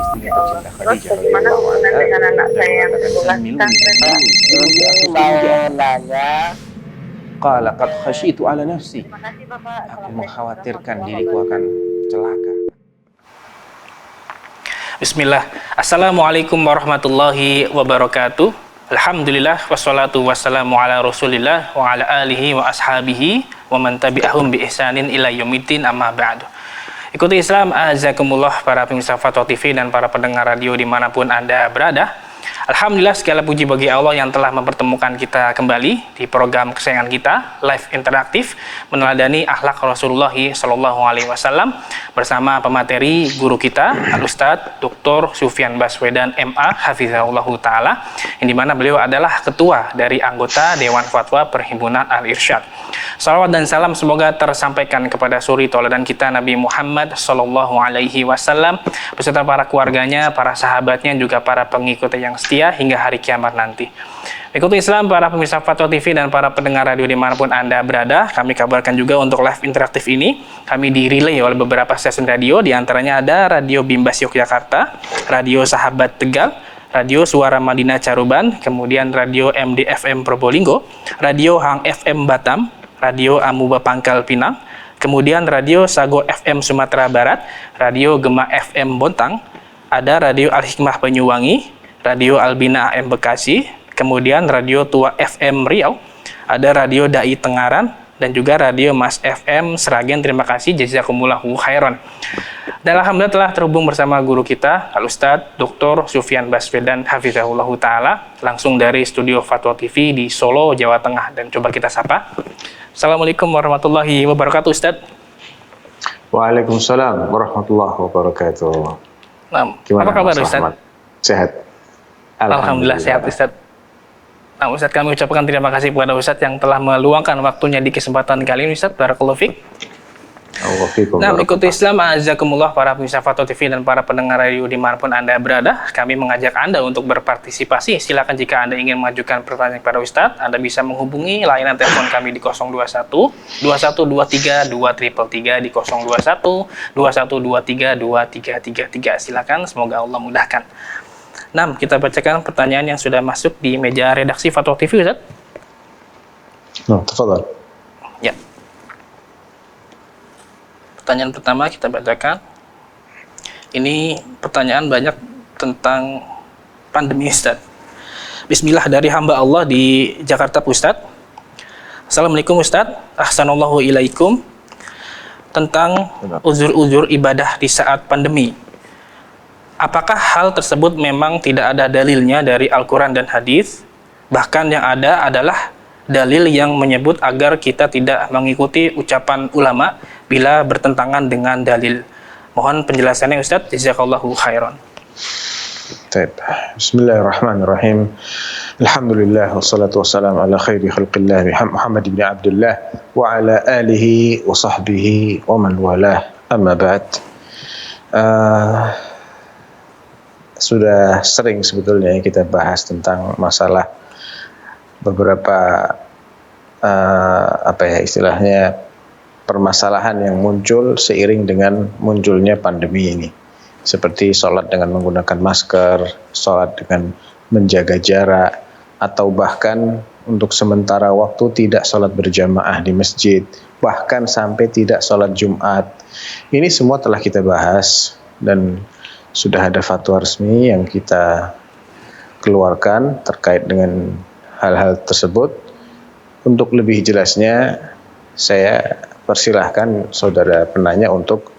istrinya tercinta Terus Khadijah bagaimana radhiyallahu hubungan anha dengan anak dan saya yang mengatakan ditugaskan dan Zamiluni Mau nanya, qala qad khasyitu ala nafsi. terima kasih Bapak. Aku Assalamualaikum mengkhawatirkan warahmatullahi diriku akan celaka. Bismillah. Assalamualaikum warahmatullahi wabarakatuh. Alhamdulillah wassalatu wassalamu ala Rasulillah wa ala alihi wa ashabihi wa man tabi'ahum bi ihsanin ila yaumiddin, amma ba'du. Ikuti Islam azakumullah, para pemirsa Fatwa TV dan para pendengar radio dimanapun Anda berada. Alhamdulillah, segala puji bagi Allah yang telah mempertemukan kita kembali di program kesayangan kita, live interaktif meneladani akhlak Rasulullah Shallallahu Alaihi Wasallam bersama pemateri guru kita Al-Ustadz Dr. Sufyan Baswedan MA Hafizahullah Ta'ala, yang dimana beliau adalah ketua dari anggota Dewan Fatwa Perhimpunan Al-Irsyad. Salawat dan salam semoga tersampaikan kepada suri tauladan kita Nabi Muhammad Shallallahu Alaihi Wasallam beserta para keluarganya, para sahabatnya, juga para pengikut yang setia hingga hari kiamat nanti. Ikuti Islam, para pemirsa Fatwa TV dan para pendengar radio dimanapun Anda berada. Kami kabarkan juga untuk live interaktif ini kami direlay oleh beberapa stasiun radio, diantaranya ada Radio Bimbas Yogyakarta, Radio Sahabat Tegal, Radio Suara Madinah Caruban, kemudian Radio MDFM Probolinggo, Radio Hang FM Batam, Radio Amuba Pangkal Pinang, kemudian Radio Sago FM Sumatera Barat, Radio Gema FM Bontang, ada Radio Al-Hikmah Banyuwangi, Radio Albina AM Bekasi, kemudian Radio Tua FM Riau, ada Radio Dai Tengaran, dan juga Radio Mas FM Seragen. Terima kasih, jazakumullahu khairan. Dan alhamdulillah telah terhubung bersama guru kita Al-Ustadz Dr. Sufyan Baswedan Hafizahullah Ta'ala langsung dari studio Fatwa TV di Solo, Jawa Tengah. Dan coba kita sapa. Assalamualaikum warahmatullahi wabarakatuh, Ustadz. Waalaikumsalam warahmatullahi wabarakatuh. Nah, Gimana, apa kabar, Mas Ustadz? Rahmat? Sehat. Alhamdulillah sehat, Ustadz. Nah, Ustadz, kami ucapkan terima kasih kepada Ustadz yang telah meluangkan waktunya di kesempatan kali ini, Ustadz. Barakallahu fiik. Nah, ikuti Islam azakumullah, para pemirsa Fatwa TV dan para pendengar radio dimanapun Anda berada. Kami mengajak Anda untuk berpartisipasi. Silakan jika Anda ingin mengajukan pertanyaan kepada Ustadz, Anda bisa menghubungi layanan telepon kami di 021 2123 2333 di 021 2123 2333. Silakan, semoga Allah mudahkan. Nah, kita bacakan pertanyaan yang sudah masuk di meja redaksi Fatwa TV, Ustadz. No, tafadhal. Ya. Pertanyaan pertama kita bacakan. Ini pertanyaan banyak tentang pandemi, Ustadz. Bismillah, dari hamba Allah di Jakarta Pusat. Assalamualaikum Ustadz. Ahsanallahu ilaikum. Tentang uzur-uzur ibadah di saat pandemi. Apakah hal tersebut memang tidak ada dalilnya dari Al-Quran dan hadis? Bahkan yang ada adalah dalil yang menyebut agar kita tidak mengikuti ucapan ulama bila bertentangan dengan dalil. Mohon penjelasannya, Ustadz. Jazakallahu khairan. Baik. Bismillahirrahmanirrahim. Alhamdulillah wassalatu wassalamu ala khairi khalqillah Muhammad ibn Abdullah wa ala alihi wa sahbihi wa man walah. Amma ba'd. Sudah sering sebetulnya kita bahas tentang masalah beberapa istilahnya permasalahan yang muncul seiring dengan munculnya pandemi ini, seperti sholat dengan menggunakan masker, sholat dengan menjaga jarak, atau bahkan untuk sementara waktu tidak sholat berjamaah di masjid, bahkan sampai tidak sholat Jumat. Ini semua telah kita bahas dan sudah ada fatwa resmi yang kita keluarkan terkait dengan hal-hal tersebut. Untuk lebih jelasnya, saya persilahkan saudara penanya untuk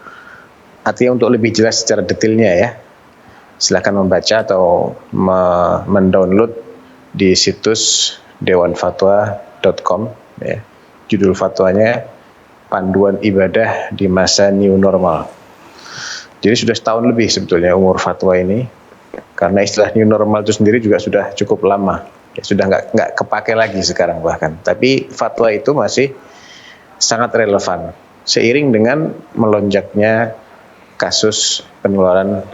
lebih jelas secara detailnya ya. Silakan membaca atau mendownload di situs dewanfatwa.com ya. Judul fatwanya Panduan Ibadah di Masa New Normal. Jadi sudah setahun lebih sebetulnya umur fatwa ini, karena istilah new normal itu sendiri juga sudah cukup lama, ya, sudah nggak kepake lagi sekarang bahkan. Tapi fatwa itu masih sangat relevan seiring dengan melonjaknya kasus penularan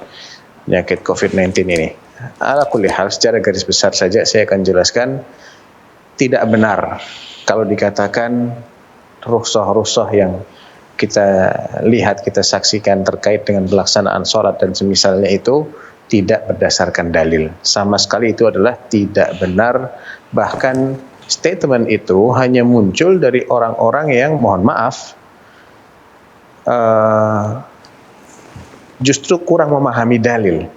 penyakit COVID-19 ini. Ala kulli hal, secara garis besar saja saya akan jelaskan, tidak benar kalau dikatakan rukhsah-rukhsah yang kita lihat, kita saksikan terkait dengan pelaksanaan sholat dan semisalnya itu tidak berdasarkan dalil. Sama sekali itu adalah tidak benar. Bahkan statement itu hanya muncul dari orang-orang yang, mohon maaf, justru kurang memahami dalil.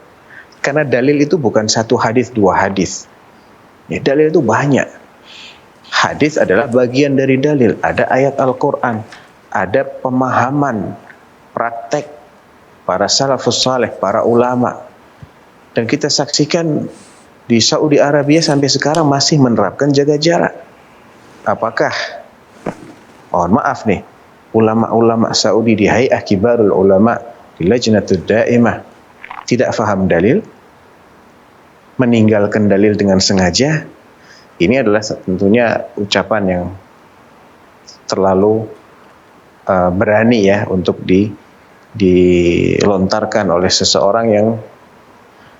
Karena dalil itu bukan satu hadis, dua hadis. Ya, dalil itu banyak. Hadis adalah bagian dari dalil. Ada ayat Al-Quran, ada pemahaman, praktek para salafus saleh, para ulama. Dan kita saksikan di Saudi Arabia sampai sekarang masih menerapkan jaga jarak. Apakah, mohon maaf nih, ulama-ulama Saudi di Hay'ah Kibarul Ulama, di Lajnatud Daimah, tidak faham dalil, meninggalkan dalil dengan sengaja? Ini adalah tentunya ucapan yang terlalu berani ya untuk dilontarkan oleh seseorang yang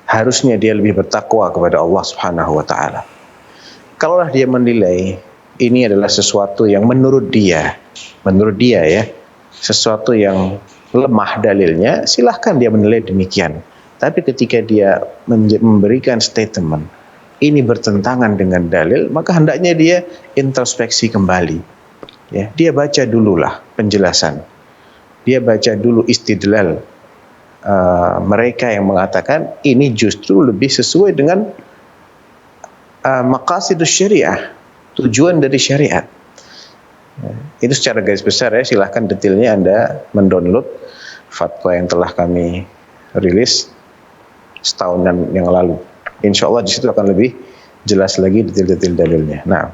harusnya dia lebih bertakwa kepada Allah Subhanahu wa taala. Kalaulah dia menilai ini adalah sesuatu yang menurut dia ya, sesuatu yang lemah dalilnya, silahkan dia menilai demikian. Tapi ketika dia memberikan statement ini bertentangan dengan dalil, maka hendaknya dia introspeksi kembali. Ya, dia baca dululah penjelasan. Dia baca dulu istidlal mereka yang mengatakan ini justru lebih sesuai dengan maqasidus syariah, tujuan dari syariat. Ya, itu secara garis besar ya, silahkan detailnya Anda mendownload fatwa yang telah kami rilis setahunan yang lalu. Insya Allah di situ akan lebih jelas lagi detail-detail dalilnya. Nah,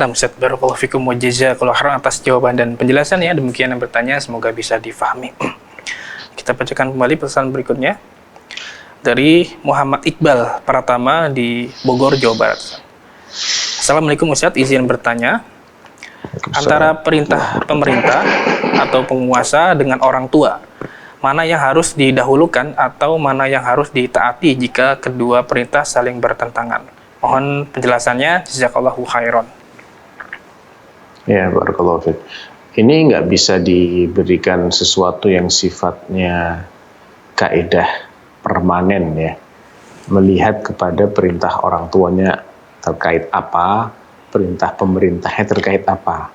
Ustaz, barakallahu fikum wa jazakallahu khairan atas jawaban dan penjelasan ya. Demikian yang bertanya, semoga bisa difahami. Kita bacakan kembali pesan berikutnya dari Muhammad Iqbal Pratama di Bogor, Jawa Barat. Assalamualaikum Ustaz, izin bertanya, antara perintah pemerintah atau penguasa dengan orang tua, mana yang harus didahulukan atau mana yang harus ditaati jika kedua perintah saling bertentangan? Mohon penjelasannya, jazakallahu khairan. ya barakallahu fiik. Ini nggak bisa diberikan sesuatu yang sifatnya kaidah permanen ya. Melihat kepada perintah orang tuanya terkait apa, perintah pemerintahnya terkait apa.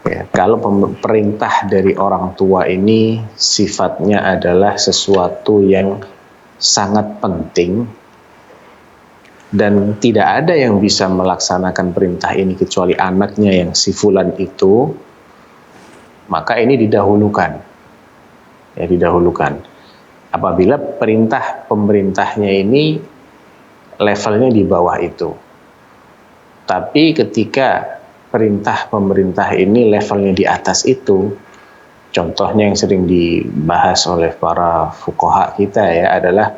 Ya, kalau perintah dari orang tua ini sifatnya adalah sesuatu yang sangat penting dan tidak ada yang bisa melaksanakan perintah ini kecuali anaknya yang si fulan itu, maka ini didahulukan. Ya, didahulukan. Apabila perintah pemerintahnya ini levelnya di bawah itu. Tapi ketika perintah pemerintah ini levelnya di atas itu, contohnya yang sering dibahas oleh para fuqaha kita ya adalah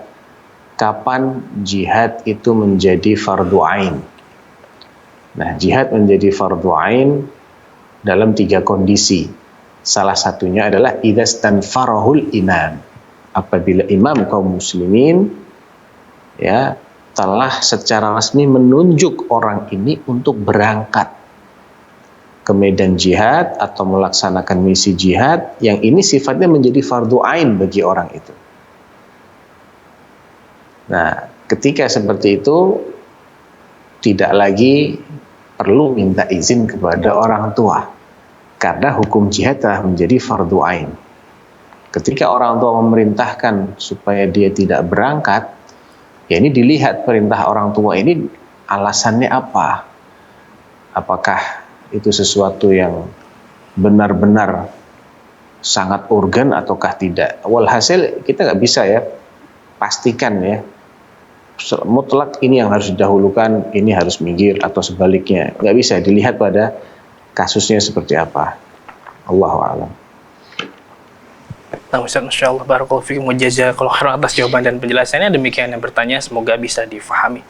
kapan jihad itu menjadi fardu ain. Nah, jihad menjadi fardu ain dalam 3 kondisi. Salah satunya adalah idza stanfarahul imam. Apabila imam kaum muslimin ya telah secara resmi menunjuk orang ini untuk berangkat ke medan jihad atau melaksanakan misi jihad yang ini sifatnya menjadi fardu ain bagi orang itu. Nah, ketika seperti itu tidak lagi perlu minta izin kepada orang tua karena hukum jihad telah menjadi fardu ain. Ketika orang tua memerintahkan supaya dia tidak berangkat, ya ini dilihat perintah orang tua ini alasannya apa. Apakah itu sesuatu yang benar-benar sangat urgen ataukah tidak. Walhasil kita nggak bisa ya pastikan ya mutlak ini yang harus didahulukan, ini harus minggir atau sebaliknya. Nggak bisa, dilihat pada kasusnya seperti apa. Allahu a'lam. Nah, Ustaz, Masya Allah, barakallahu fiikum wa jazakallahu khairan atas jawaban dan penjelasannya. Demikian yang bertanya, semoga bisa difahami.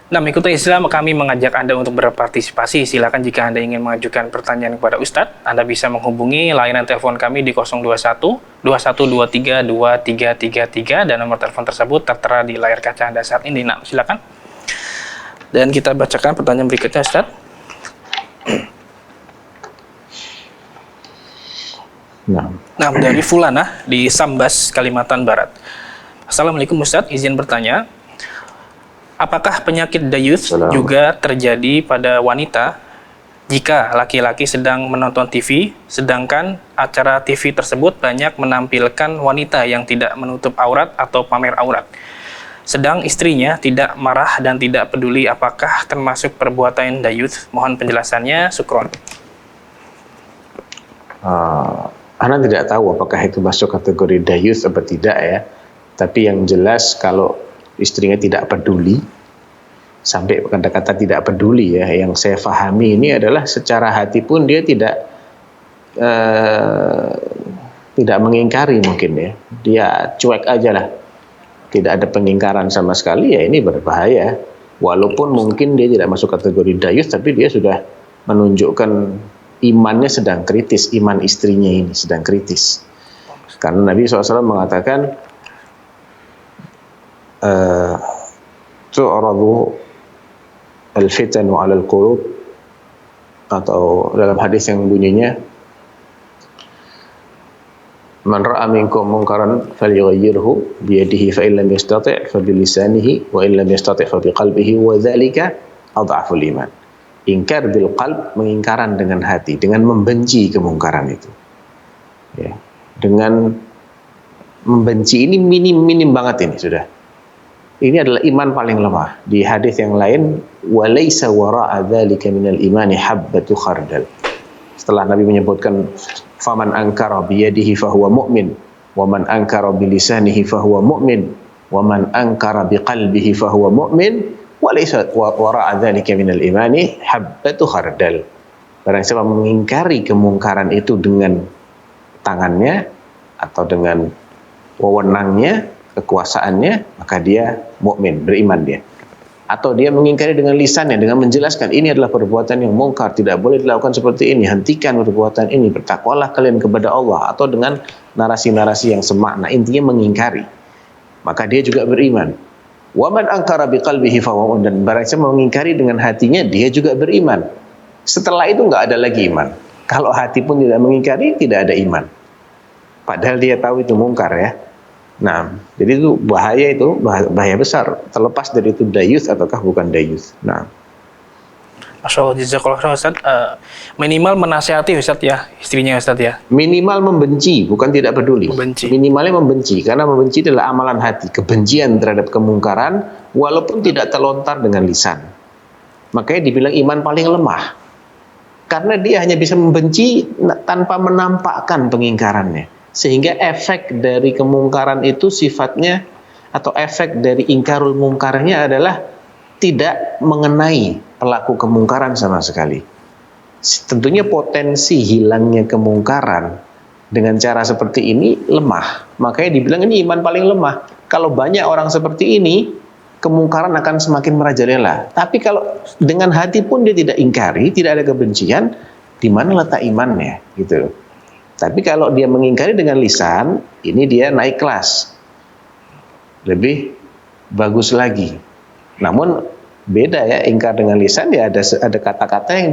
Nah, mengikuti Islam, kami mengajak Anda untuk berpartisipasi. Silakan jika Anda ingin mengajukan pertanyaan kepada Ustadz, Anda bisa menghubungi layanan telepon kami di 021 2123 2333 dan nomor telepon tersebut tertera di layar kaca Anda saat ini. Nah, silakan. Dan kita bacakan pertanyaan berikutnya, Ustadz. Nah, Nah, dari Fulana di Sambas, Kalimantan Barat. Assalamualaikum Ustadz, izin bertanya, apakah penyakit dayuth Salam. juga terjadi pada wanita jika laki-laki sedang menonton TV, sedangkan acara TV tersebut banyak menampilkan wanita yang tidak menutup aurat atau pamer aurat? Sedang istrinya tidak marah dan tidak peduli, apakah termasuk perbuatan dayuth? Mohon penjelasannya, syukron. Ana tidak tahu apakah itu masuk kategori dayuth atau tidak ya. Tapi yang jelas kalau istrinya tidak peduli, sampai kata-kata tidak peduli ya, yang saya pahami ini adalah secara hati pun dia tidak mengingkari mungkin ya. Dia cuek aja lah. Tidak ada pengingkaran sama sekali, ya ini berbahaya. Walaupun mungkin dia tidak masuk kategori dayuth, tapi dia sudah menunjukkan imannya sedang kritis, iman istrinya ini sedang kritis. Karena Nabi SAW mengatakan, tu'radu al-fitanu 'ala al-qulub, atau dalam hadis yang bunyinya, man ra'a minkum munkaran falyughayyirhu bi yadihi fa in lam yastati' fa bi lisanihi wa in lam yastati' fa bi qalbihi wa dzalika adhaful iman. Ingkar bil qalb, mengingkaran dengan hati, dengan membenci kemungkaran itu. Ya. Dengan membenci ini minim banget ini sudah. Ini adalah iman paling lemah. Di hadis yang lain, walaysa wara'a dzalika minal imani habbatu khardal. Setelah Nabi menyebutkan faman ankara bi yadihi fahuwa mu'min, wa man ankara bi lisanihi fahuwa mu'min, wa man ankara bi qalbihi fahuwa mu'min, walaysa wara'a dzalika minal imani habbatu khardal. Barang siapa mengingkari kemungkaran itu dengan tangannya atau dengan wewenangnya, kekuasaannya, maka dia mukmin, beriman dia. Atau dia mengingkari dengan lisannya, dengan menjelaskan ini adalah perbuatan yang mungkar, tidak boleh dilakukan seperti ini, hentikan perbuatan ini, bertakwalah kalian kepada Allah, atau dengan narasi-narasi yang semakna, intinya mengingkari, maka dia juga beriman. Wa man ankara biqalbihi fahuwa mu'min, dan barang siapa mengingkari dengan hatinya, dia juga beriman. Setelah itu nggak ada lagi iman. Kalau hati pun tidak mengingkari, tidak ada iman. Padahal dia tahu itu mungkar ya. Nah, jadi itu bahaya besar. Terlepas dari itu dayuth ataukah bukan dayuth. Nah, Masya Allah, jazakallah khairan Ustaz. Minimal menasihati Ustaz ya, istrinya Ustaz ya. minimal membenci, bukan tidak peduli. Membenci. Minimalnya membenci, karena membenci adalah amalan hati, kebencian terhadap kemungkaran, walaupun tidak terlontar dengan lisan. Makanya dibilang iman paling lemah, karena dia hanya bisa membenci tanpa menampakkan pengingkarannya. Sehingga efek dari kemungkaran itu sifatnya, atau efek dari ingkarul mungkarnya adalah tidak mengenai pelaku kemungkaran sama sekali. Tentunya potensi hilangnya kemungkaran dengan cara seperti ini lemah. Makanya dibilang ini iman paling lemah. Kalau banyak orang seperti ini, kemungkaran akan semakin merajalela. Tapi kalau dengan hati pun dia tidak ingkari, tidak ada kebencian, di mana letak imannya gitu. Tapi kalau dia mengingkari dengan lisan, ini dia naik kelas, lebih bagus lagi. Namun beda ya, ingkar dengan lisan ya ada kata-kata yang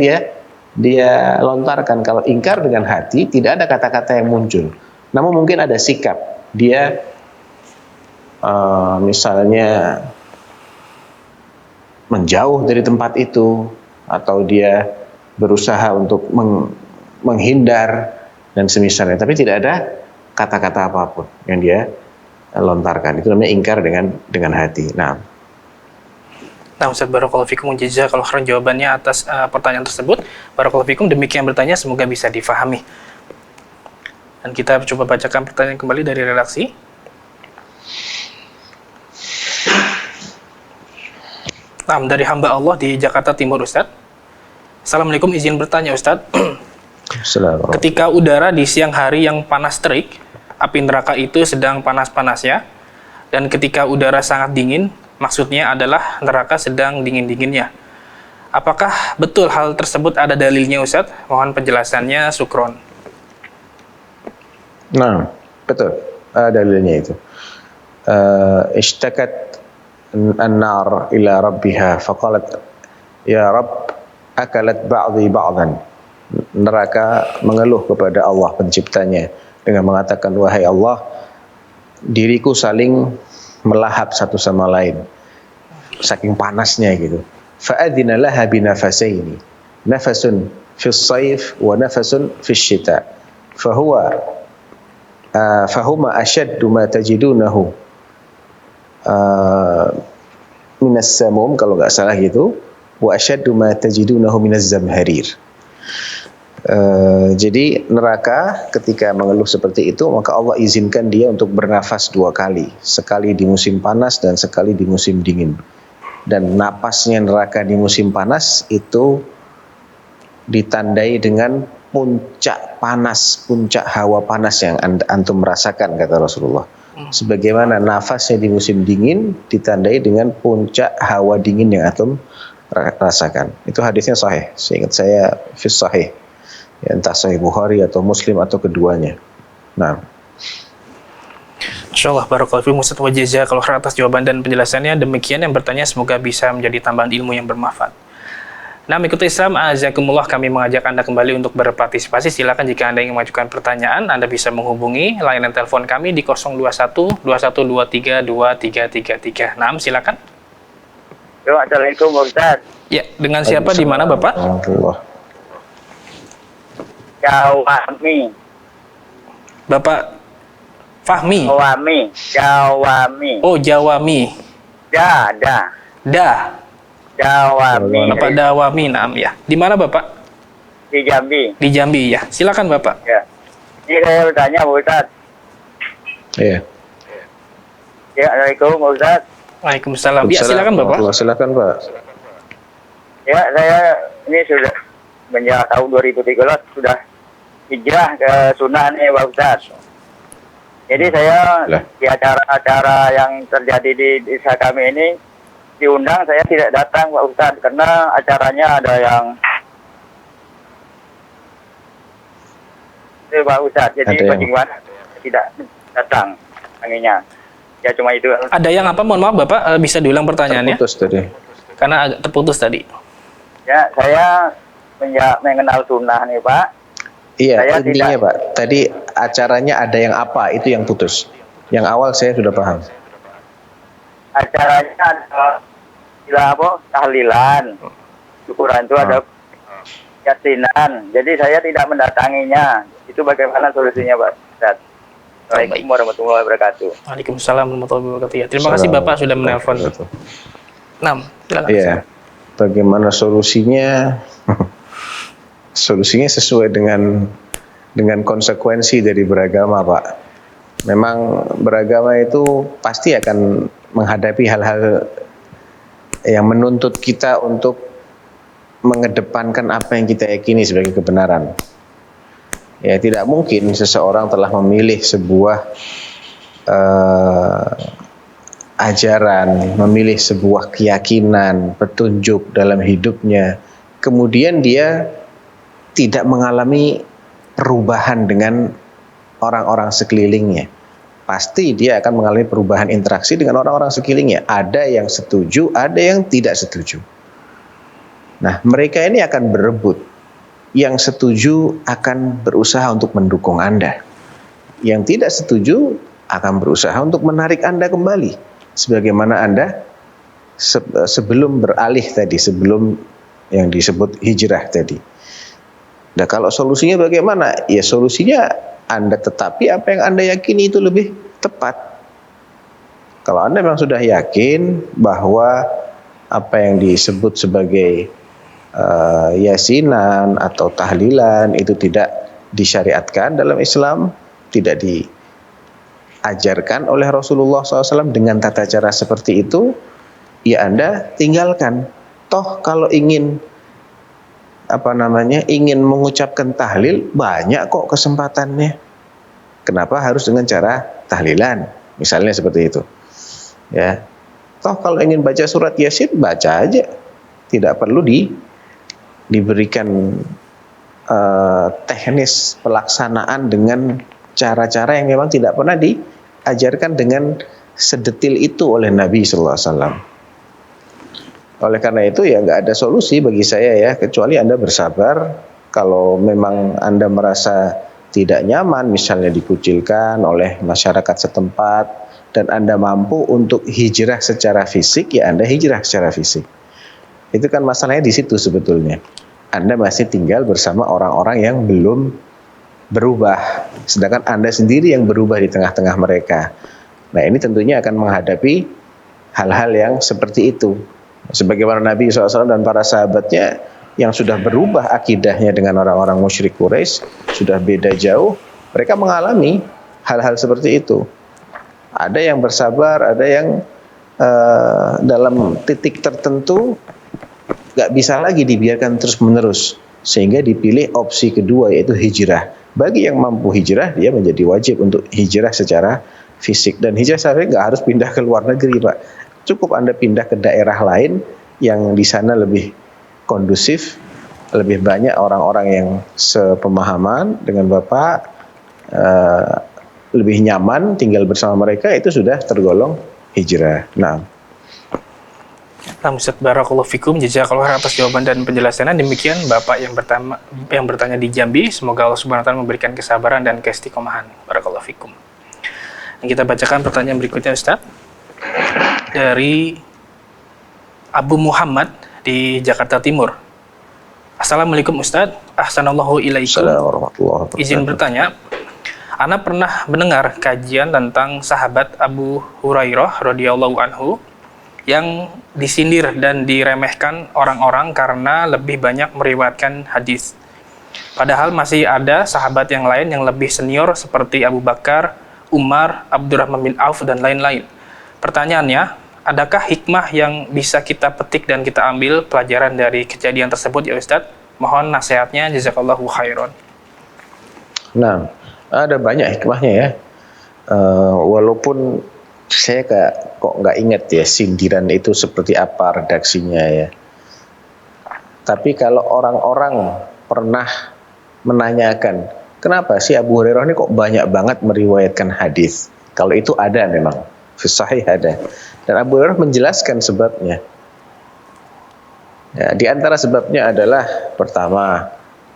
dia lontarkan. Kalau ingkar dengan hati, tidak ada kata-kata yang muncul. Namun mungkin ada sikap. Dia misalnya menjauh dari tempat itu, atau dia berusaha untuk menghindar dan semisalnya, tapi tidak ada kata-kata apapun yang dia lontarkan. Itu namanya ingkar dengan hati. Nah, Ustaz, barakallahu fikum, jazakallahu khairan jawabannya atas pertanyaan tersebut. Barakallahu fikum, demikian bertanya, semoga bisa difahami. Dan kita coba bacakan pertanyaan kembali dari redaksi. Dari hamba Allah di Jakarta Timur, Ustaz. Assalamualaikum, izin bertanya Ustaz. Ketika udara di siang hari yang panas terik, api neraka itu sedang panas-panasnya, dan ketika udara sangat dingin, maksudnya adalah neraka sedang dingin-dinginnya. Apakah betul hal tersebut ada dalilnya Ustaz? Mohon penjelasannya, syukron. Nah, betul, dalilnya itu. Ishtakat an-nar ila rabbiha faqalat ya Rabb akalat ba'dhi ba'dhan. Neraka mengeluh kepada Allah penciptanya, dengan mengatakan, wahai Allah, diriku saling melahap satu sama lain, saking panasnya gitu. Fa'adina laha binafasaini, nafasun fis saif wa nafasun fis syita, fahuma ashaddu ma tajidunahu minas samum, kalau nggak salah gitu, wa ashaddu ma tajidunahu minaz zamharir. Jadi neraka ketika mengeluh seperti itu, maka Allah izinkan dia untuk bernafas 2 kali, sekali di musim panas dan sekali di musim dingin. Dan napasnya neraka di musim panas itu ditandai dengan puncak panas, puncak hawa panas yang antum merasakan, kata Rasulullah. Sebagaimana nafasnya di musim dingin ditandai dengan puncak hawa dingin yang antum rasakan. Itu hadisnya sahih, seingat saya fis sahih. Ya, entah Sahih Bukhari atau Muslim atau keduanya. Nah, Insyaallah barakallahu fiikum Ustaz wa jazakallahu khairan atas jawaban dan penjelasannya. Demikian yang bertanya, semoga bisa menjadi tambahan ilmu yang bermanfaat. Nah, mengikuti Islam, azakumullah, kami mengajak Anda kembali untuk berpartisipasi. Silakan jika Anda ingin mengajukan pertanyaan, Anda bisa menghubungi layanan telepon kami di 021 2123 2333. Nah, silakan. Assalamualaikum Ustaz. Ya, dengan siapa di mana Bapak? Jawami. Bapak Fahmi. Jawami. Oh, Jawami. Da. Jawami. Bapak Dawami, naam ya. Di mana Bapak? Di Jambi. Di Jambi ya. Silakan Bapak. Ya. Ini saya bertanya Ustaz. iya. Ya, Assalamualaikum Ustaz. Waalaikumsalam. Ya, silakan Bapak. Silakan Pak. Ya, saya ini sudah menjelang tahun 2013 sudah hijrah ke sunnah nih Pak Ustaz. Jadi saya di acara-acara yang terjadi di desa kami ini diundang, saya tidak datang Pak Ustaz karena acaranya ada yang itu Pak Ustaz. Jadi bagaimana tidak datang anginnya. Ya cuma itu. Ada yang apa? Mohon maaf Bapak, bisa diulang pertanyaannya? Terputus tadi. Karena agak terputus tadi. Ya, saya mengenal sunnah nih Pak. Iya, saya intinya Pak, tadi acaranya ada yang apa, itu yang putus. Yang awal saya sudah paham. Acaranya ada tahlilan, syukuran itu ada yasinan. Jadi saya tidak mendatanginya. Itu bagaimana solusinya Pak Ustaz? Assalamualaikum warahmatullahi wabarakatuh. Waalaikumsalam warahmatullahi wabarakatuh. Ya, terima kasih Bapak sudah menelpon. Nah, silakan. Iya. Bagaimana solusinya? Solusinya sesuai dengan konsekuensi dari beragama, Pak. Memang beragama itu pasti akan menghadapi hal-hal yang menuntut kita untuk mengedepankan apa yang kita yakini sebagai kebenaran. Ya, tidak mungkin seseorang telah memilih sebuah ajaran, memilih sebuah keyakinan, petunjuk dalam hidupnya, kemudian dia tidak mengalami perubahan dengan orang-orang sekelilingnya. Pasti dia akan mengalami perubahan interaksi dengan orang-orang sekelilingnya. Ada yang setuju, ada yang tidak setuju. Nah, mereka ini akan berebut. Yang setuju akan berusaha untuk mendukung Anda. Yang tidak setuju akan berusaha untuk menarik Anda kembali. Sebagaimana Anda sebelum beralih tadi, sebelum yang disebut hijrah tadi. Nah, kalau solusinya bagaimana? Ya solusinya Anda tetapi apa yang Anda yakini itu lebih tepat. Kalau Anda memang sudah yakin bahwa apa yang disebut sebagai yasinan atau tahlilan itu tidak disyariatkan dalam Islam, tidak diajarkan oleh Rasulullah SAW dengan tata cara seperti itu, ya Anda tinggalkan. Toh kalau ingin ingin mengucapkan tahlil, banyak kok kesempatannya. Kenapa harus dengan cara tahlilan? Misalnya seperti itu. Ya. Toh kalau ingin baca surat Yasin, baca aja. Tidak perlu diberikan teknis pelaksanaan dengan cara-cara yang memang tidak pernah diajarkan dengan sedetil itu oleh Nabi sallallahu alaihi wasallam. Oleh karena itu ya nggak ada solusi bagi saya ya, kecuali Anda bersabar. Kalau memang Anda merasa tidak nyaman, misalnya dikucilkan oleh masyarakat setempat, dan Anda mampu untuk hijrah secara fisik, ya Anda hijrah secara fisik. Itu kan masalahnya di situ sebetulnya. Anda masih tinggal bersama orang-orang yang belum berubah, sedangkan Anda sendiri yang berubah di tengah-tengah mereka. Nah, ini tentunya akan menghadapi hal-hal yang seperti itu. Sebagaimana Nabi SAW dan para sahabatnya yang sudah berubah akidahnya dengan orang-orang musyrik Quraisy, sudah beda jauh, mereka mengalami hal-hal seperti itu. Ada yang bersabar, ada yang dalam titik tertentu gak bisa lagi dibiarkan terus-menerus, sehingga dipilih opsi kedua, yaitu hijrah. Bagi yang mampu hijrah, dia menjadi wajib untuk hijrah secara fisik. Dan hijrah secara gak harus pindah ke luar negeri, Pak. Cukup Anda pindah ke daerah lain yang di sana lebih kondusif, lebih banyak orang-orang yang sepemahaman dengan Bapak, lebih nyaman tinggal bersama mereka, itu sudah tergolong hijrah. Nah, Ustaz, barakallahu fikum, jazakallahu khairan atas jawaban dan penjelasannya. Demikian Bapak yang bertanya di Jambi. Semoga Allah Subhanahu wa taala memberikan kesabaran dan keistiqomahan. Barakallahu fikum. Dan kita bacakan pertanyaan berikutnya, Ustaz. Dari Abu Muhammad di Jakarta Timur. Assalamualaikum Ustaz. Ahsanallahu ilaikum. Assalamualaikum. Izin bertanya. Ana pernah mendengar kajian tentang sahabat Abu Hurairah radhiyallahu anhu yang disindir dan diremehkan orang-orang karena lebih banyak meriwayatkan hadis. Padahal masih ada sahabat yang lain yang lebih senior seperti Abu Bakar, Umar, Abdurrahman bin Auf, dan lain-lain. Pertanyaannya, adakah hikmah yang bisa kita petik dan kita ambil pelajaran dari kejadian tersebut ya Ustadz? Mohon nasihatnya, jazakallahu khairan. Nah, ada banyak hikmahnya ya. Walaupun saya kok nggak ingat ya sindiran itu seperti apa redaksinya ya. Tapi kalau orang-orang pernah menanyakan, kenapa sih Abu Hurairah ini kok banyak banget meriwayatkan hadis? Kalau itu ada memang, fi sahih ada. Dan Abu Hurairah menjelaskan sebabnya. Ya, di antara sebabnya adalah pertama,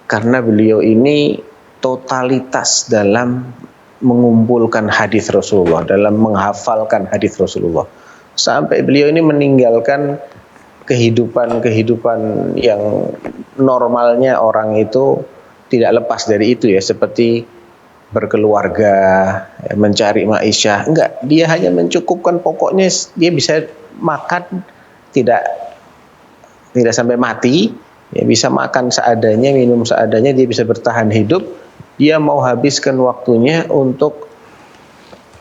karena beliau ini totalitas dalam mengumpulkan hadis Rasulullah, dalam menghafalkan hadis Rasulullah. Sampai beliau ini meninggalkan kehidupan yang normalnya orang itu tidak lepas dari itu ya, seperti berkeluarga, mencari maisha. Enggak, dia hanya mencukupkan, pokoknya dia bisa makan tidak sampai mati, ya bisa makan seadanya, minum seadanya, dia bisa bertahan hidup. Dia mau habiskan waktunya untuk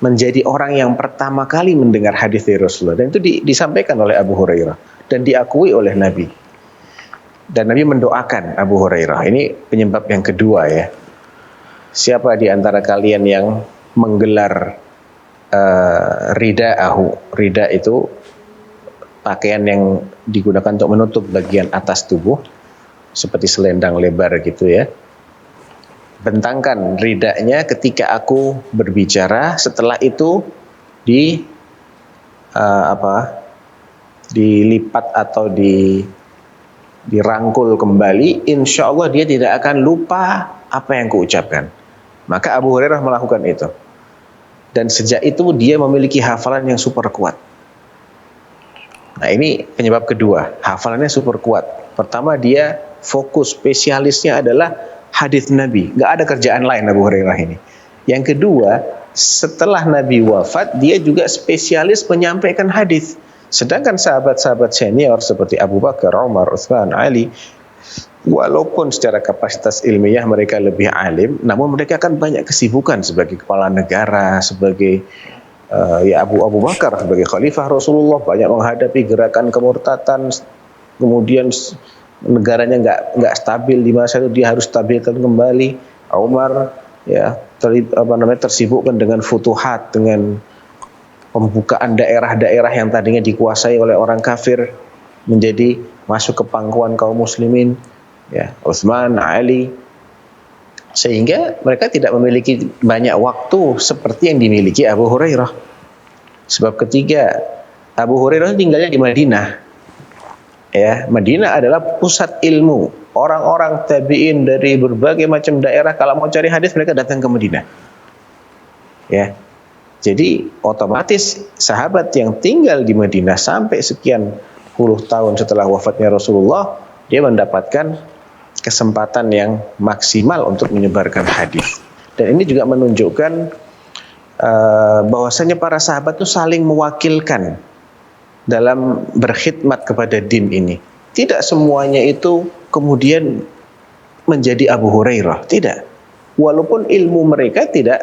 menjadi orang yang pertama kali mendengar hadis dari Rasulullah. Dan itu disampaikan oleh Abu Hurairah dan diakui oleh Nabi. Dan Nabi mendoakan Abu Hurairah. Ini penyebab yang kedua ya. Siapa di antara kalian yang menggelar rida'ahu? Rida itu pakaian yang digunakan untuk menutup bagian atas tubuh, seperti selendang lebar gitu ya. Bentangkan ridanya ketika aku berbicara, setelah itu dilipat atau dirangkul kembali, insya Allah dia tidak akan lupa apa yang kuucapkan. Maka Abu Hurairah melakukan itu, dan sejak itu dia memiliki hafalan yang super kuat. Nah, ini penyebab kedua, hafalannya super kuat. Pertama, dia fokus spesialisnya adalah hadis Nabi, nggak ada kerjaan lain Abu Hurairah ini. Yang kedua, setelah Nabi wafat, dia juga spesialis menyampaikan hadis. Sedangkan sahabat-sahabat senior seperti Abu Bakar, Umar, Utsman, Ali, walaupun secara kapasitas ilmiah mereka lebih alim, namun mereka kan banyak kesibukan sebagai kepala negara, sebagai Abu Bakar sebagai khalifah Rasulullah, banyak menghadapi gerakan kemurtatan, kemudian negaranya nggak stabil di masa itu, dia harus stabilkan kembali. Umar ya tersibukkan dengan futuhat, dengan pembukaan daerah-daerah yang tadinya dikuasai oleh orang kafir menjadi masuk ke pangkuan kaum muslimin ya, Utsman, Ali, sehingga mereka tidak memiliki banyak waktu seperti yang dimiliki Abu Hurairah. Sebab ketiga, Abu Hurairah tinggalnya di Madinah. Ya, Madinah adalah pusat ilmu. Orang-orang tabi'in dari berbagai macam daerah kalau mau cari hadis mereka datang ke Madinah. Ya. Jadi otomatis sahabat yang tinggal di Madinah sampai sekian puluh tahun setelah wafatnya Rasulullah, dia mendapatkan kesempatan yang maksimal untuk menyebarkan hadis. Dan ini juga menunjukkan bahwasanya para sahabat itu saling mewakilkan dalam berkhidmat kepada din ini. Tidak semuanya itu kemudian menjadi Abu Hurairah, tidak. Walaupun ilmu mereka tidak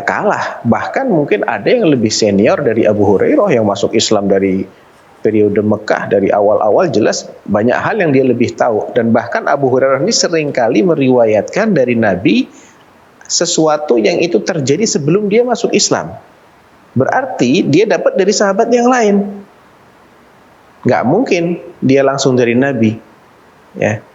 kalah, bahkan mungkin ada yang lebih senior dari Abu Hurairah yang masuk Islam dari periode Mekah, dari awal-awal, jelas banyak hal yang dia lebih tahu. Dan bahkan Abu Hurairah ini seringkali meriwayatkan dari Nabi sesuatu yang itu terjadi sebelum dia masuk Islam. Berarti dia dapat dari sahabat yang lain. Nggak mungkin dia langsung dari Nabi. Ya.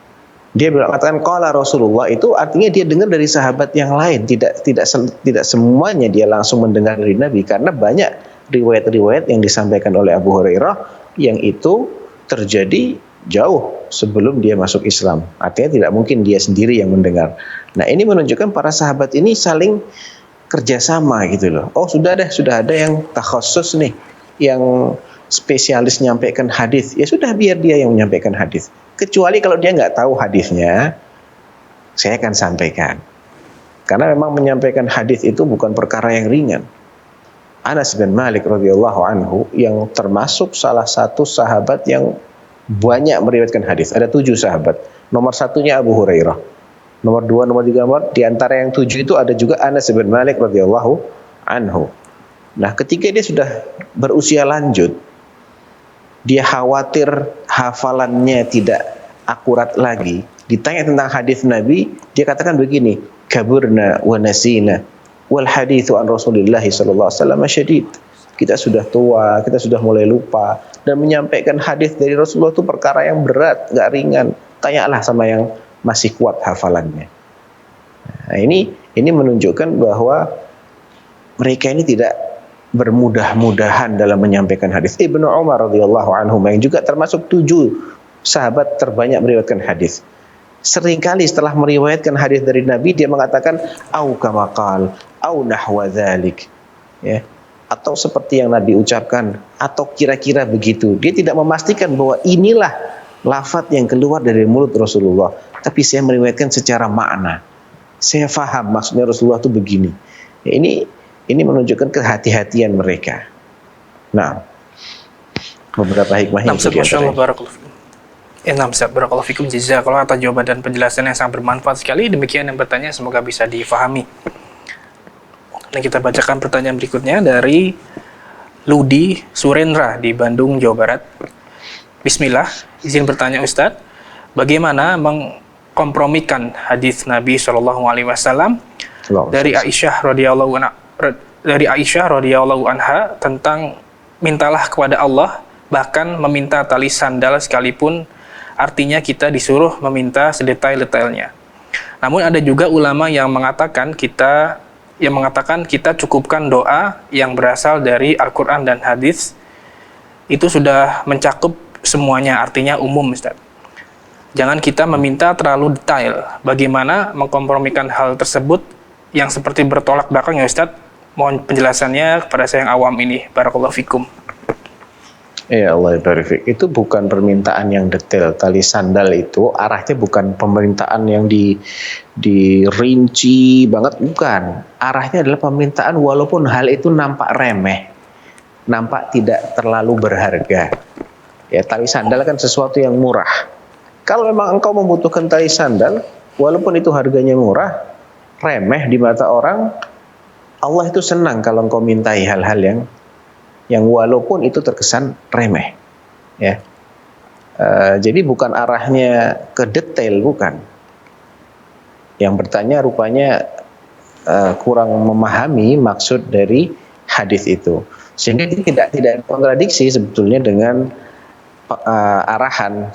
Dia mengatakan qala Rasulullah, itu artinya dia dengar dari sahabat yang lain. Tidak semuanya dia langsung mendengar dari Nabi, karena banyak riwayat-riwayat yang disampaikan oleh Abu Hurairah yang itu terjadi jauh sebelum dia masuk Islam. Artinya tidak mungkin dia sendiri yang mendengar. Nah, ini menunjukkan para sahabat ini saling kerjasama gitu loh. Oh, sudah ada yang takhassus nih, yang spesialis menyampaikan hadis. Ya sudah, biar dia yang menyampaikan hadis. Kecuali kalau dia nggak tahu hadisnya, saya akan sampaikan. Karena memang menyampaikan hadis itu bukan perkara yang ringan. Anas bin Malik radhiyallahu anhu yang termasuk salah satu sahabat yang banyak meriwayatkan hadis. Ada 7 sahabat. Nomor 1-nya Abu Hurairah. Nomor 2, nomor 3, di antara yang 7 itu ada juga Anas bin Malik radhiyallahu anhu. Nah, ketika dia sudah berusia lanjut, dia khawatir hafalannya tidak akurat lagi. Ditanya tentang hadis Nabi, dia katakan begini, kaburna wa nasina wal hadithu an Rasulillah sallallahu alaihi wasallam syadid. Kita sudah tua, kita sudah mulai lupa, dan menyampaikan hadis dari Rasulullah itu perkara yang berat, enggak ringan. Tanyalah sama yang masih kuat hafalannya. Nah, ini menunjukkan bahwa mereka ini tidak bermudah-mudahan dalam menyampaikan hadis. Ibnu Umar radhiyallahu anhu yang juga termasuk 7 sahabat terbanyak meriwayatkan hadis. Seringkali setelah meriwayatkan hadis dari Nabi, dia mengatakan au kama qal au nahwa dzalik, ya, atau seperti yang Nabi ucapkan, atau kira-kira begitu. Dia tidak memastikan bahwa inilah lafaz yang keluar dari mulut Rasulullah, tapi saya meriwayatkan secara makna. Saya faham maksudnya Rasulullah itu begini. Ya, ini menunjukkan kehati-hatian mereka. Nah, beberapa hikmahnya itu di antaranya. Barakallahu fikum, jazakallahu atas jawaban dan penjelasan yang sangat bermanfaat sekali. Demikian yang bertanya, semoga bisa difahami. Dan kita bacakan pertanyaan berikutnya dari Ludi Surendra di Bandung, Jawa Barat. Bismillah, izin bertanya Ustadz, bagaimana mengkompromikan hadis Nabi SAW dari Aisyah radhiyallahu anha tentang mintalah kepada Allah, bahkan meminta tali sandal sekalipun artinya kita disuruh meminta sedetail-detailnya. Namun ada juga ulama yang mengatakan kita cukupkan doa yang berasal dari Al-Quran dan hadis, itu sudah mencakup semuanya, artinya umum, Ustaz. Jangan kita meminta terlalu detail. Bagaimana mengkompromikan hal tersebut yang seperti bertolak belakang ya Ustaz? Mohon penjelasannya kepada saya yang awam ini. Barakallahu fikum. Ya Allah barik. Itu bukan permintaan yang detail. Tali sandal itu arahnya bukan permintaan yang dirinci banget, bukan. Arahnya adalah permintaan walaupun hal itu nampak remeh, nampak tidak terlalu berharga. Ya, tali sandal kan sesuatu yang murah. Kalau memang engkau membutuhkan tali sandal, walaupun itu harganya murah, remeh di mata orang, Allah itu senang kalau engkau mintai hal-hal yang walaupun itu terkesan remeh, ya. Jadi bukan arahnya ke detail, bukan. Yang bertanya rupanya kurang memahami maksud dari hadis itu, sehingga tidak kontradiksi sebetulnya dengan arahan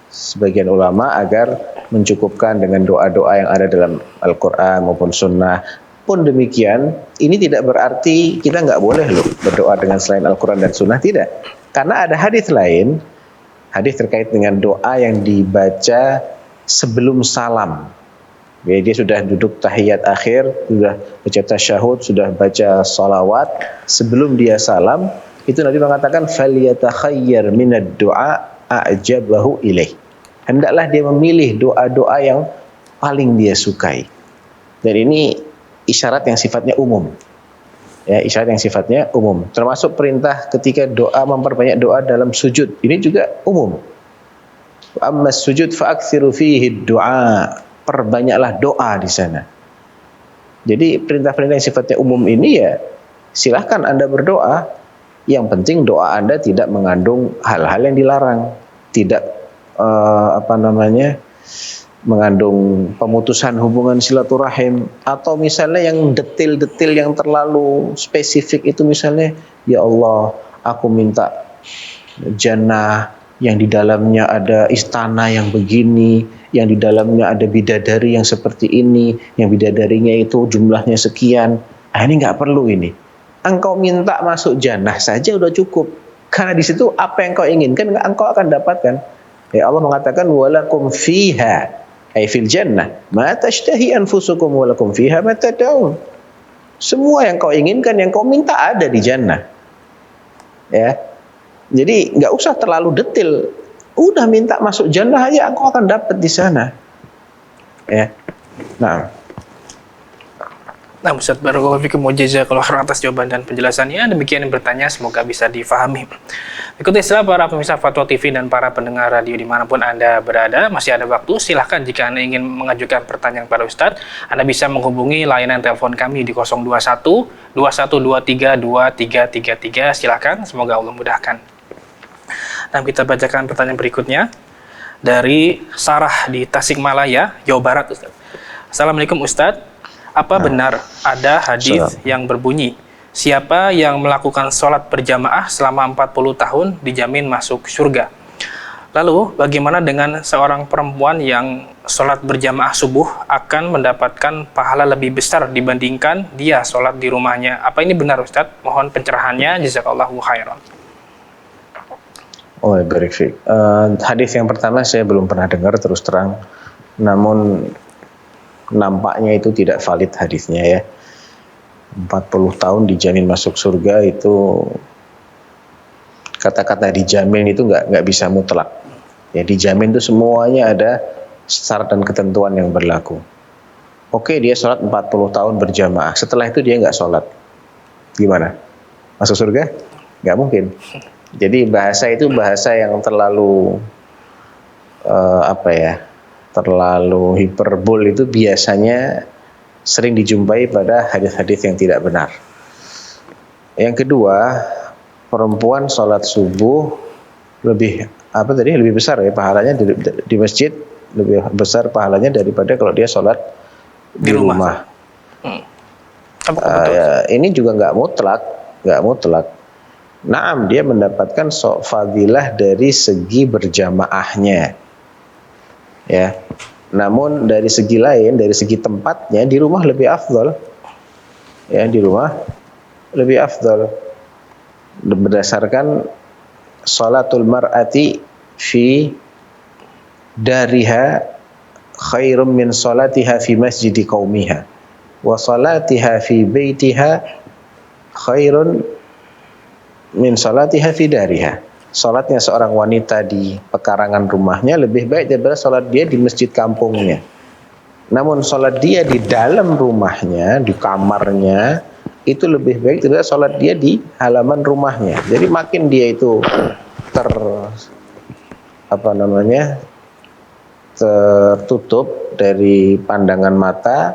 sebagian ulama agar mencukupkan dengan doa-doa yang ada dalam Al-Quran maupun Sunnah. Pun demikian, ini tidak berarti kita nggak boleh loh berdoa dengan selain Al-Quran dan Sunnah, tidak. Karena ada hadis lain, hadis terkait dengan doa yang dibaca sebelum salam. Ya, dia sudah duduk tahiyat akhir, sudah baca tasyahud, sudah baca salawat, sebelum dia salam, itu Nabi mengatakan falyatakhayyar minad du'a a'jabahu ilaih. Hendaklah dia memilih doa-doa yang paling dia sukai. Dan ini isyarat yang sifatnya umum. Ya, isyarat yang sifatnya umum. Termasuk perintah ketika doa, memperbanyak doa dalam sujud. Ini juga umum. Amma sujud fa'aktsiru fihi du'a. Perbanyaklah doa di sana. Jadi perintah-perintah yang sifatnya umum ini ya silahkan Anda berdoa. Yang penting doa Anda tidak mengandung hal-hal yang dilarang, tidak mengandung pemutusan hubungan silaturahim, atau misalnya yang detil-detil yang terlalu spesifik itu, misalnya ya Allah aku minta jannah yang di dalamnya ada istana yang begini, yang di dalamnya ada bidadari yang seperti ini, yang bidadarinya itu jumlahnya sekian. Ini nggak perlu ini. Engkau minta masuk jannah saja udah cukup. Karena di situ apa yang kau inginkan engkau akan dapatkan. Ya Allah mengatakan walakum fiha ay fil jannah ma tashtahi anfusukum walakum fiha ma tad'un. Semua yang kau inginkan, yang kau minta ada di jannah. Ya. Jadi nggak usah terlalu detil. Udah minta masuk jannah aja engkau akan dapat di sana. Ya. Nah, Ustaz, barakallahu fikum wa jazakallahu khairan atas jawaban dan penjelasannya. Demikian yang bertanya, semoga bisa difahami. Ikuti istilah para pemirsa Fatwa TV dan para pendengar radio dimanapun Anda berada. Masih ada waktu, silahkan jika Anda ingin mengajukan pertanyaan kepada Ustaz, Anda bisa menghubungi layanan telepon kami di 021-2123-2333. Silahkan, semoga Allah mudahkan. Nah, kita bacakan pertanyaan berikutnya dari Sarah di Tasikmalaya, Jawa Barat, Ustaz. Assalamualaikum Ustaz. Apa benar ada hadis yang berbunyi, siapa yang melakukan sholat berjamaah selama 40 tahun dijamin masuk surga? Lalu, bagaimana dengan seorang perempuan yang sholat berjamaah subuh akan mendapatkan pahala lebih besar dibandingkan dia sholat di rumahnya? Apa ini benar Ustadz? Mohon pencerahannya, jazakallahu khairan. Oh, baik. Hadis yang pertama saya belum pernah dengar terus terang. Namun nampaknya itu tidak valid hadisnya ya. 40 tahun dijamin masuk surga itu, kata-kata dijamin itu nggak bisa mutlak. Ya, dijamin itu semuanya ada syarat dan ketentuan yang berlaku. Oke, dia sholat 40 tahun berjamaah, setelah itu dia nggak sholat, gimana? Masuk surga? Nggak mungkin. Jadi bahasa itu bahasa yang terlalu terlalu hiperbol, itu biasanya sering dijumpai pada hadis-hadis yang tidak benar. Yang kedua, perempuan sholat subuh lebih besar ya pahalanya di masjid, lebih besar pahalanya daripada kalau dia sholat di rumah. Ini juga nggak mutlak. Naam, dia mendapatkan fadilah dari segi berjamaahnya. Ya, namun dari segi lain, dari segi tempatnya di rumah lebih afdal. Ya, di rumah lebih afdal berdasarkan salatul mar'ati fi dariha khairum min salatiha fi masjidi qaumiha wa salatiha fi baitiha khairun min salatiha fi dariha. Salatnya seorang wanita di pekarangan rumahnya lebih baik daripada salat dia di masjid kampungnya. Namun salat dia di dalam rumahnya, di kamarnya, itu lebih baik daripada salat dia di halaman rumahnya. Jadi makin dia itu tertutup dari pandangan mata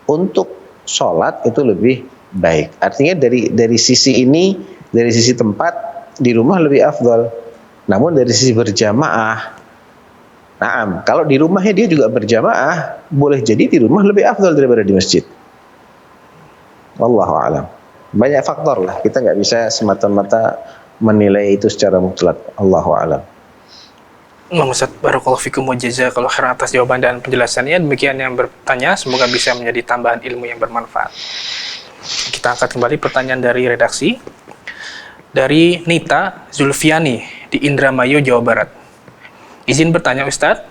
untuk salat, itu lebih baik. Artinya dari sisi ini, dari sisi tempat, di rumah lebih afdal. Namun dari sisi berjamaah, kalau di rumahnya dia juga berjamaah, boleh jadi di rumah lebih afdal daripada di masjid. Wallahu a'lam. Banyak faktor lah, kita nggak bisa semata-mata menilai itu secara mutlak. Allahu a'lam. Ustaz, barakallahu fikum wa jazakallahu khairan atas jawaban dan penjelasannya. Demikian yang bertanya, semoga bisa menjadi tambahan ilmu yang bermanfaat. Kita angkat kembali pertanyaan dari redaksi. Dari Nita Zulfiani di Indramayu, Jawa Barat. Izin bertanya Ustadz,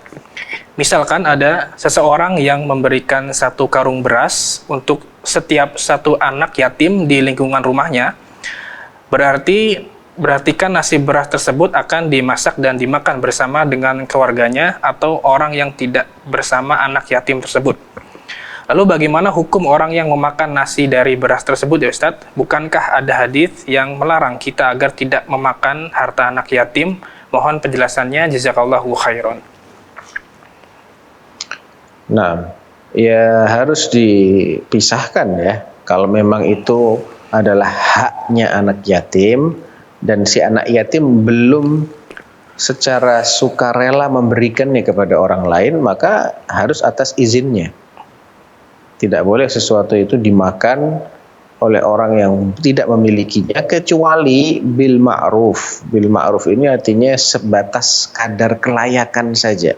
Misalkan ada seseorang yang memberikan 1 karung beras untuk setiap 1 anak yatim di lingkungan rumahnya, berarti kan nasi beras tersebut akan dimasak dan dimakan bersama dengan keluarganya atau orang yang tidak bersama anak yatim tersebut. Lalu bagaimana hukum orang yang memakan nasi dari beras tersebut ya Ustadz? Bukankah ada hadis yang melarang kita agar tidak memakan harta anak yatim? Mohon penjelasannya, jazakallahu khairan. Nah, ya harus dipisahkan ya. Kalau memang itu adalah haknya anak yatim dan si anak yatim belum secara sukarela memberikannya kepada orang lain, maka harus atas izinnya. Tidak boleh sesuatu itu dimakan oleh orang yang tidak memilikinya kecuali bil ma'ruf. Bil ma'ruf ini artinya sebatas kadar kelayakan saja.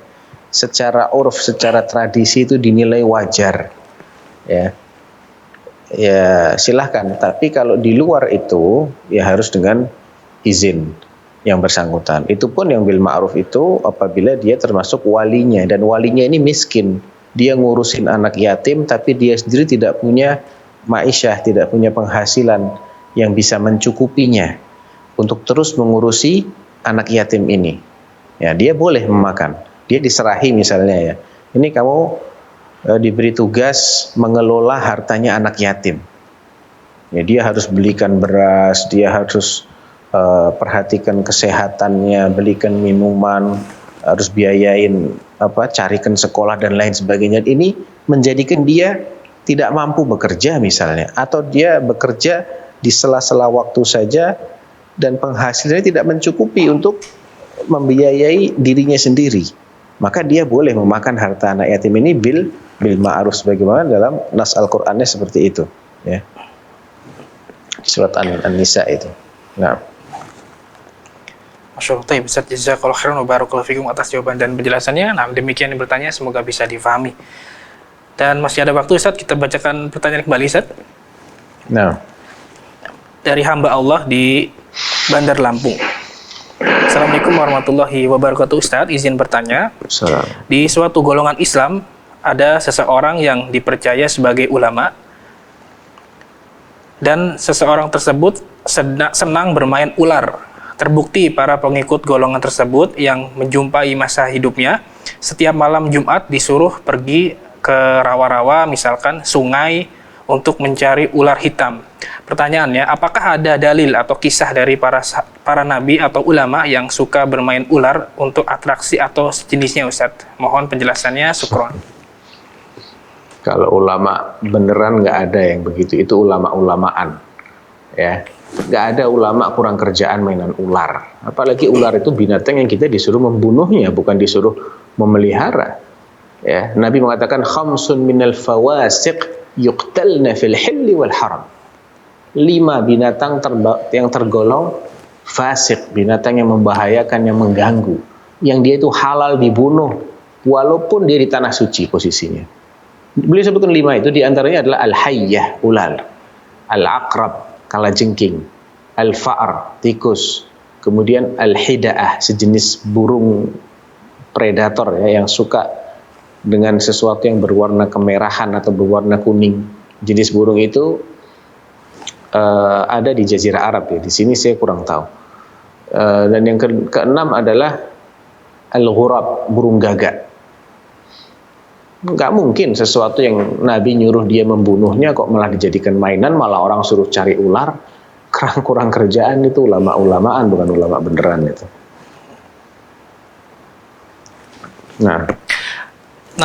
Secara urf, secara tradisi itu dinilai wajar. Ya silahkan. Tapi kalau di luar itu ya harus dengan izin yang bersangkutan. Itu pun yang bil ma'ruf itu apabila dia termasuk walinya, dan walinya ini miskin. Dia ngurusin anak yatim tapi dia sendiri tidak punya ma'isyah, tidak punya penghasilan yang bisa mencukupinya untuk terus mengurusi anak yatim ini. Ya, dia boleh memakan. Dia diserahi misalnya ya. Ini kamu diberi tugas mengelola hartanya anak yatim. Ya, dia harus belikan beras, dia harus perhatikan kesehatannya, belikan minuman, harus biayain carikan sekolah dan lain sebagainya. Ini menjadikan dia tidak mampu bekerja misalnya, atau dia bekerja di sela-sela waktu saja dan penghasilannya tidak mencukupi untuk membiayai dirinya sendiri. Maka dia boleh memakan harta anak yatim ini bil ma'ruf sebagaimana dalam nas Al-Qur'annya seperti itu ya. Di surat An-Nisa itu. Nah, Masya Allah, Ustaz, jazakallahu khairan wa barakallahu fikum atas jawaban dan penjelasannya. Nah, demikian yang bertanya, semoga bisa difahami. Dan masih ada waktu Ustaz, kita bacakan pertanyaan kembali Ustaz. nah. Dari hamba Allah di Bandar Lampung. Assalamualaikum warahmatullahi wabarakatuh Ustaz, izin bertanya. Salam. Di suatu golongan Islam, ada seseorang yang dipercaya sebagai ulama, dan seseorang tersebut senang bermain ular. Terbukti para pengikut golongan tersebut yang menjumpai masa hidupnya, setiap malam Jumat disuruh pergi ke rawa-rawa, misalkan sungai, untuk mencari ular hitam. Pertanyaannya, apakah ada dalil atau kisah dari para nabi atau ulama yang suka bermain ular untuk atraksi atau sejenisnya Ustadz? Mohon penjelasannya, syukron. Kalau ulama beneran nggak ada yang begitu, itu ulama-ulamaan ya. Nggak ada ulama kurang kerjaan mainan ular. Apalagi ular itu binatang yang kita disuruh membunuhnya, bukan disuruh memelihara ya. Nabi mengatakan khamsun minal fawasiq yuqtalna fil hilli wal haram. 5 binatang yang tergolong fasik, binatang yang membahayakan, yang mengganggu, yang dia itu halal dibunuh walaupun dia di tanah suci posisinya. Beliau sebutkan 5 itu, diantaranya adalah al-hayyah, ular, al-aqrab, kalajengking, al-fa'ar, tikus, kemudian al-hida'ah, sejenis burung predator ya, yang suka dengan sesuatu yang berwarna kemerahan atau berwarna kuning. Jenis burung itu ada di Jazirah Arab ya. Di sini saya kurang tahu. Dan yang keenam adalah al-ghurab, burung gagak. Nggak mungkin sesuatu yang Nabi nyuruh dia membunuhnya kok malah dijadikan mainan, malah orang suruh cari ular. Kurang kerjaan itu, ulama-ulamaan bukan ulama beneran itu. Nah,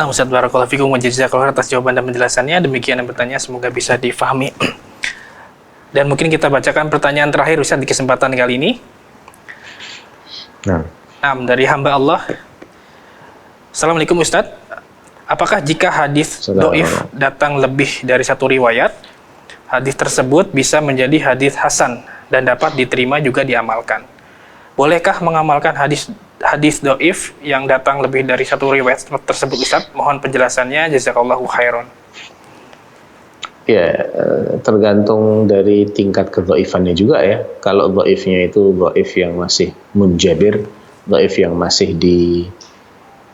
Ustaz barakallahu fikum wa jazakallahu atas jawaban dan penjelasannya. Demikian yang bertanya, semoga bisa difahami. Dan mungkin kita bacakan pertanyaan terakhir Ustaz di kesempatan kali ini. Dari hamba Allah. Assalamualaikum Ustaz. Apakah jika hadis doif datang lebih dari 1 riwayat, hadis tersebut bisa menjadi hadis hasan dan dapat diterima juga diamalkan? Bolehkah mengamalkan hadis doif yang datang lebih dari 1 riwayat tersebut Ustaz? Mohon penjelasannya, jazakallahu khairan. Ya, tergantung dari tingkat kedhaifannya juga ya. Kalau dhaifnya itu dhaif yang masih munjabir, dhaif yang masih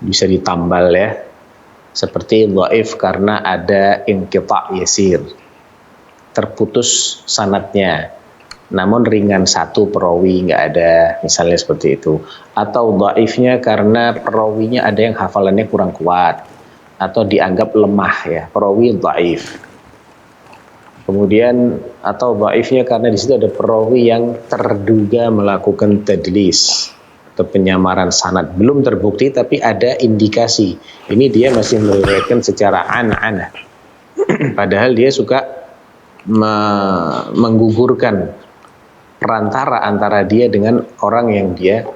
bisa ditambal ya. Seperti dhaif karena ada inqita' yasir, terputus sanadnya, namun ringan satu perawi nggak ada, misalnya seperti itu. Atau dhaifnya karena perawinya ada yang hafalannya kurang kuat atau dianggap lemah ya, perawi dhaif. Kemudian atau dhaifnya karena di situ ada perawi yang terduga melakukan tadlis atau penyamaran sanad, belum terbukti tapi ada indikasi ini dia masih meriwayatkan secara an-anah padahal dia suka menggugurkan perantara antara dia dengan orang yang dia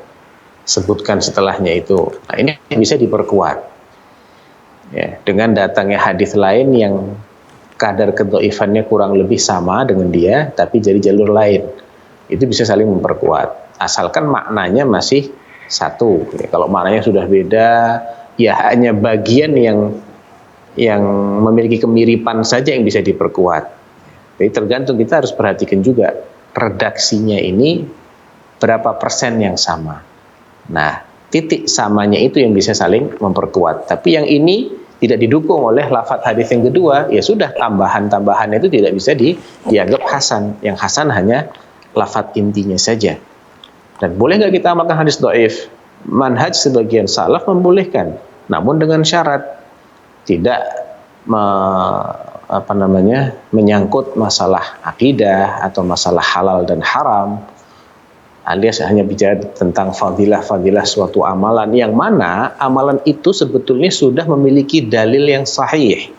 sebutkan setelahnya itu. Nah, ini bisa diperkuat ya, dengan datangnya hadis lain yang kadar kedhaifannya kurang lebih sama dengan dia tapi jadi jalur lain, itu bisa saling memperkuat asalkan maknanya masih satu ya. Kalau maknanya sudah beda ya hanya bagian yang memiliki kemiripan saja yang bisa diperkuat. Jadi tergantung, kita harus perhatikan juga redaksinya ini berapa persen yang sama. Nah, titik samanya itu yang bisa saling memperkuat. Tapi yang ini tidak didukung oleh lafadz hadis yang kedua, ya sudah, tambahan-tambahannya itu tidak bisa dianggap hasan. Yang hasan hanya lafadz intinya saja. Dan boleh nggak kita amalkan hadis dhaif? Manhaj sebagian salaf membolehkan, namun dengan syarat tidak menyangkut masalah akidah atau masalah halal dan haram, alias hanya bicara tentang fadilah-fadilah suatu amalan, yang mana amalan itu sebetulnya sudah memiliki dalil yang sahih,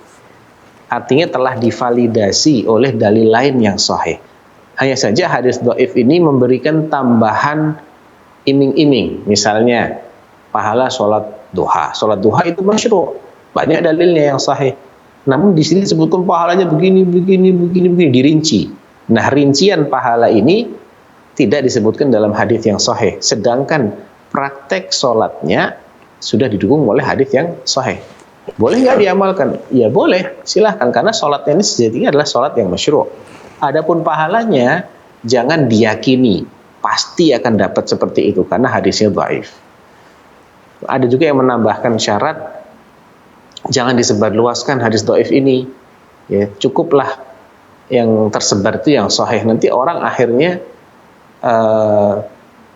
artinya telah divalidasi oleh dalil lain yang sahih. Hanya saja hadis dhaif ini memberikan tambahan iming-iming, misalnya pahala sholat duha. Sholat duha itu masyru', banyak dalilnya yang sahih. Namun di sini disebutkan pahalanya begini, dirinci. Nah, rincian pahala ini tidak disebutkan dalam hadis yang sahih, sedangkan praktek sholatnya sudah didukung oleh hadis yang sahih. Boleh nggak diamalkan? Ya boleh, silahkan, karena sholatnya ini sejatinya adalah sholat yang masyru'. Adapun pahalanya jangan diyakini pasti akan dapat seperti itu karena hadisnya dhaif. Ada juga yang menambahkan syarat jangan disebarluaskan hadis dhaif ini. Ya, cukuplah yang tersebar itu yang sahih. Nanti orang akhirnya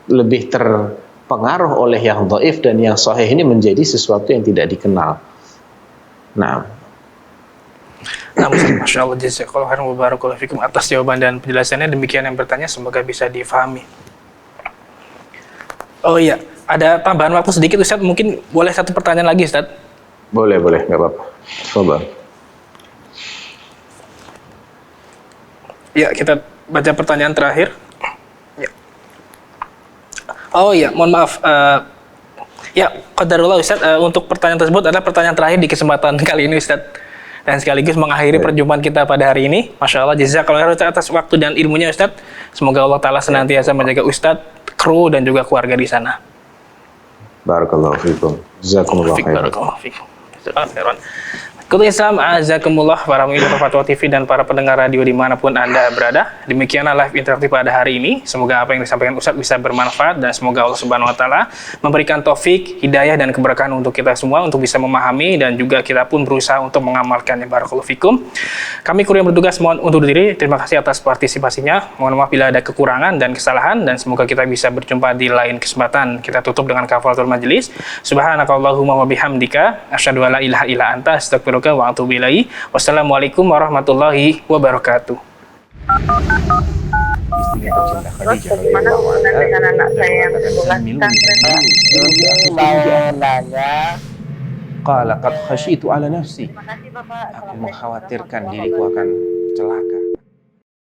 lebih terpengaruh oleh yang dhaif dan yang sahih ini menjadi sesuatu yang tidak dikenal. Masya Allah, jazakallahu khairan wa barakallahu fikum atas jawaban dan penjelasannya. Demikian yang bertanya, semoga bisa difahami. Oh iya, ada tambahan waktu sedikit Ustadz, mungkin boleh satu pertanyaan lagi Ustadz? Boleh, nggak apa-apa. Coba. Ya, kita baca pertanyaan terakhir. Ya. Oh iya, mohon maaf. Ya, qadarullah Ustadz, untuk pertanyaan tersebut adalah pertanyaan terakhir di kesempatan kali ini Ustadz. Dan sekaligus mengakhiri perjumpaan kita pada hari ini. Masya Allah, jazakallahu khairan atas waktu dan ilmunya Ustadz. Semoga Allah Ta'ala senantiasa menjaga Ustadz, kru, dan juga keluarga di sana. Barakallahu fikum. Jazakumullah khairan. Barakallahu fikum. Kutu Islam, azakumullah, para pemirsa Fatwa TV dan para pendengar radio dimanapun Anda berada. Demikianlah live interaktif pada hari ini. Semoga apa yang disampaikan Ustadz bisa bermanfaat dan semoga Allah Subhanahu Wa Taala memberikan taufik, hidayah dan keberkahan untuk kita semua untuk bisa memahami dan juga kita pun berusaha untuk mengamalkannya. Barakallahu fikum. Kami kru yang bertugas mohon undur diri. Terima kasih atas partisipasinya. Mohon maaf bila ada kekurangan dan kesalahan dan semoga kita bisa berjumpa di lain kesempatan. Kita tutup dengan kafaratul majelis. Subhanakallahumma wa bihamdika asyhadu an la ilaha illa anta astaghfiruka wa atubu ilaihi. Wassalamualaikum warahmatullahi wabarakatuh. Terus bagaimana hubungan dengan anak saya yang sekolah pesantren? Mau nanya, Qala qad khasyitu ala nafsi. Terima kasih Bapak. Aku mengkhawatirkan diriku akan celaka.